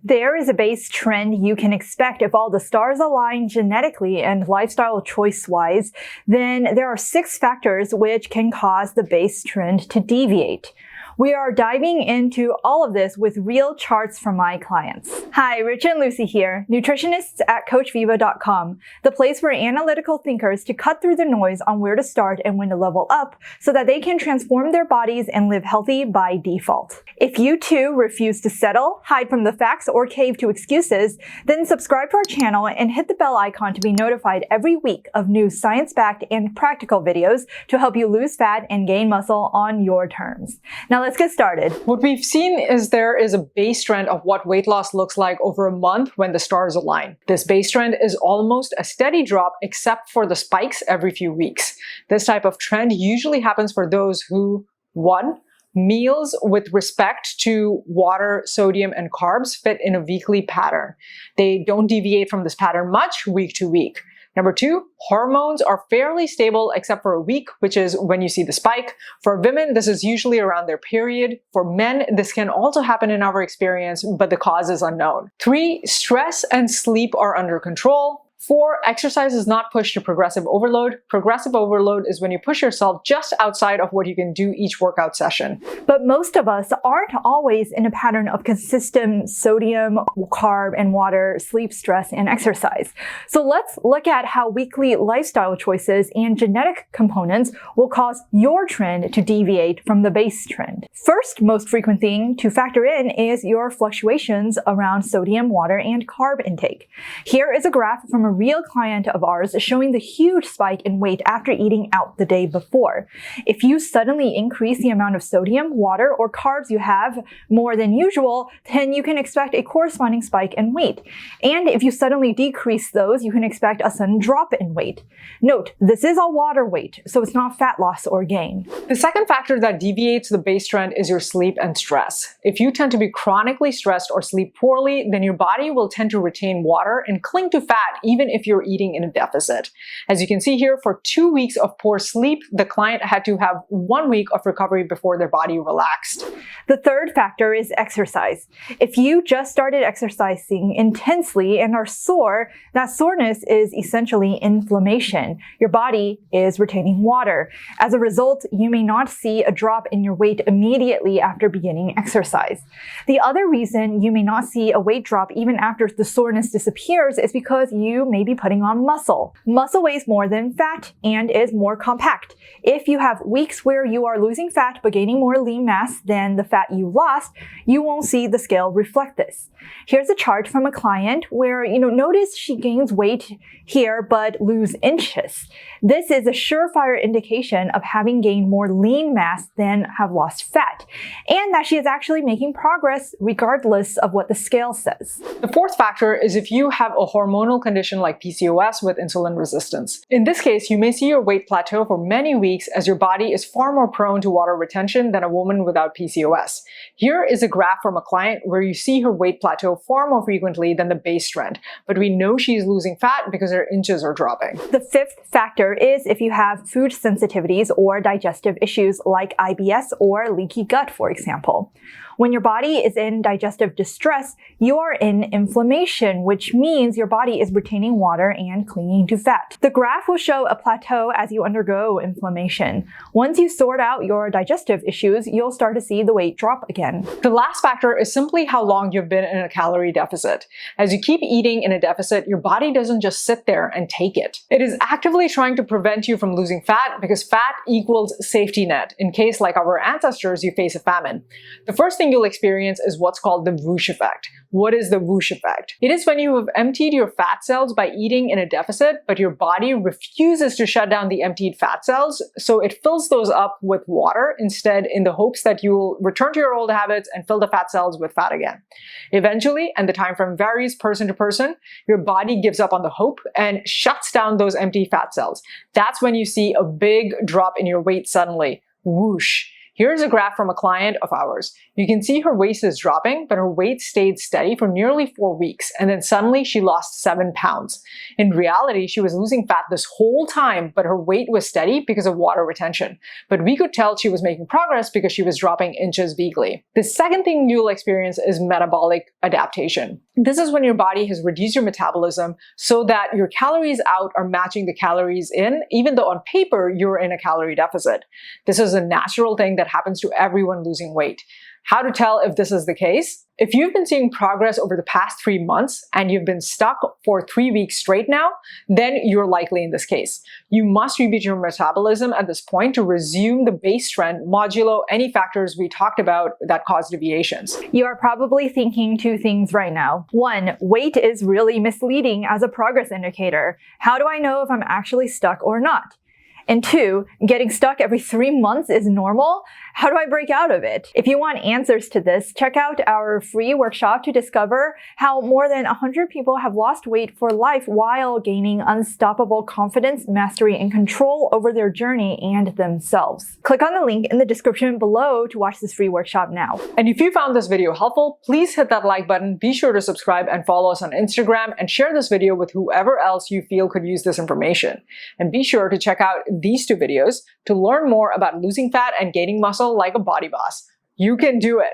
There is a base trend you can expect if all the stars align genetically and lifestyle choice-wise. Then there are 6 factors which can cause the base trend to deviate. We are diving into all of this with real charts from my clients. Hi, Rich and Lucy here, nutritionists at CoachViva.com, the place for analytical thinkers to cut through the noise on where to start and when to level up so that they can transform their bodies and live healthy by default. If you too refuse to settle, hide from the facts, or cave to excuses, then subscribe to our channel and hit the bell icon to be notified every week of new science-backed and practical videos to help you lose fat and gain muscle on your terms. Now let's get started. What we've seen is there is a base trend of what weight loss looks like over a month when the stars align. This base trend is almost a steady drop except for the spikes every few weeks. This type of trend usually happens for those who, 1, meals with respect to water, sodium, and carbs fit in a weekly pattern. They don't deviate from this pattern much week to week. Number 2, hormones are fairly stable except for a week, which is when you see the spike. For women, this is usually around their period. For men, this can also happen in our experience, but the cause is unknown. 3, stress and sleep are under control. 4, exercise is not pushed to progressive overload. Progressive overload is when you push yourself just outside of what you can do each workout session. But most of us aren't always in a pattern of consistent sodium, carb, and water, sleep, stress, and exercise. So let's look at how weekly lifestyle choices and genetic components will cause your trend to deviate from the base trend. First, most frequent thing to factor in is your fluctuations around sodium, water, and carb intake. Here is a graph from a real client of ours showing the huge spike in weight after eating out the day before. If you suddenly increase the amount of sodium, water, or carbs you have more than usual, then you can expect a corresponding spike in weight. And if you suddenly decrease those, you can expect a sudden drop in weight. Note, this is all water weight, so it's not fat loss or gain. The second factor that deviates the base trend is your sleep and stress. If you tend to be chronically stressed or sleep poorly, then your body will tend to retain water and cling to fat even if you're eating in a deficit. As you can see here, for 2 weeks of poor sleep, the client had to have 1 week of recovery before their body relaxed. The third factor is exercise. If you just started exercising intensely and are sore, that soreness is essentially inflammation. Your body is retaining water. As a result, you may not see a drop in your weight immediately after beginning exercise. The other reason you may not see a weight drop even after the soreness disappears is because you may be putting on muscle. Muscle weighs more than fat and is more compact. If you have weeks where you are losing fat but gaining more lean mass than the fat you lost, you won't see the scale reflect this. Here's a chart from a client where, notice she gains weight here but lose inches. This is a surefire indication of having gained more lean mass than have lost fat, and that she is actually making progress regardless of what the scale says. The fourth factor is if you have a hormonal condition like PCOS with insulin resistance. In this case, you may see your weight plateau for many weeks as your body is far more prone to water retention than a woman without PCOS. Here is a graph from a client where you see her weight plateau far more frequently than the base trend, but we know she's losing fat because her inches are dropping. The fifth factor is if you have food sensitivities or digestive issues like IBS or leaky gut, for example. When your body is in digestive distress, you are in inflammation, which means your body is retaining water and clinging to fat. The graph will show a plateau as you undergo inflammation. Once you sort out your digestive issues, you'll start to see the weight drop again. The last factor is simply how long you've been in a calorie deficit. As you keep eating in a deficit, your body doesn't just sit there and take it. It is actively trying to prevent you from losing fat because fat equals safety net in case, like our ancestors, you face a famine. The first thing you'll experience is what's called the whoosh effect. What is the whoosh effect? It is when you have emptied your fat cells by eating in a deficit, but your body refuses to shut down the emptied fat cells, so it fills those up with water instead in the hopes that you'll return to your old habits and fill the fat cells with fat again. Eventually, and the time frame varies person to person, your body gives up on the hope and shuts down those empty fat cells. That's when you see a big drop in your weight suddenly. Whoosh. Here's a graph from a client of ours. You can see her waist is dropping, but her weight stayed steady for nearly 4 weeks, and then suddenly she lost 7 pounds. In reality, she was losing fat this whole time, but her weight was steady because of water retention. But we could tell she was making progress because she was dropping inches weekly. The second thing you'll experience is metabolic adaptation. This is when your body has reduced your metabolism so that your calories out are matching the calories in, even though on paper you're in a calorie deficit. This is a natural thing that happens to everyone losing weight. How to tell if this is the case? If you've been seeing progress over the past 3 months and you've been stuck for 3 weeks straight now, then you're likely in this case. You must reboot your metabolism at this point to resume the base trend modulo any factors we talked about that cause deviations. You are probably thinking two things right now. One, weight is really misleading as a progress indicator. How do I know if I'm actually stuck or not? And two, getting stuck every 3 months is normal? How do I break out of it? If you want answers to this, check out our free workshop to discover how more than 100 people have lost weight for life while gaining unstoppable confidence, mastery, and control over their journey and themselves. Click on the link in the description below to watch this free workshop now. And if you found this video helpful, please hit that like button, be sure to subscribe and follow us on Instagram, and share this video with whoever else you feel could use this information. And be sure to check out these 2 videos to learn more about losing fat and gaining muscle like a body boss. You can do it!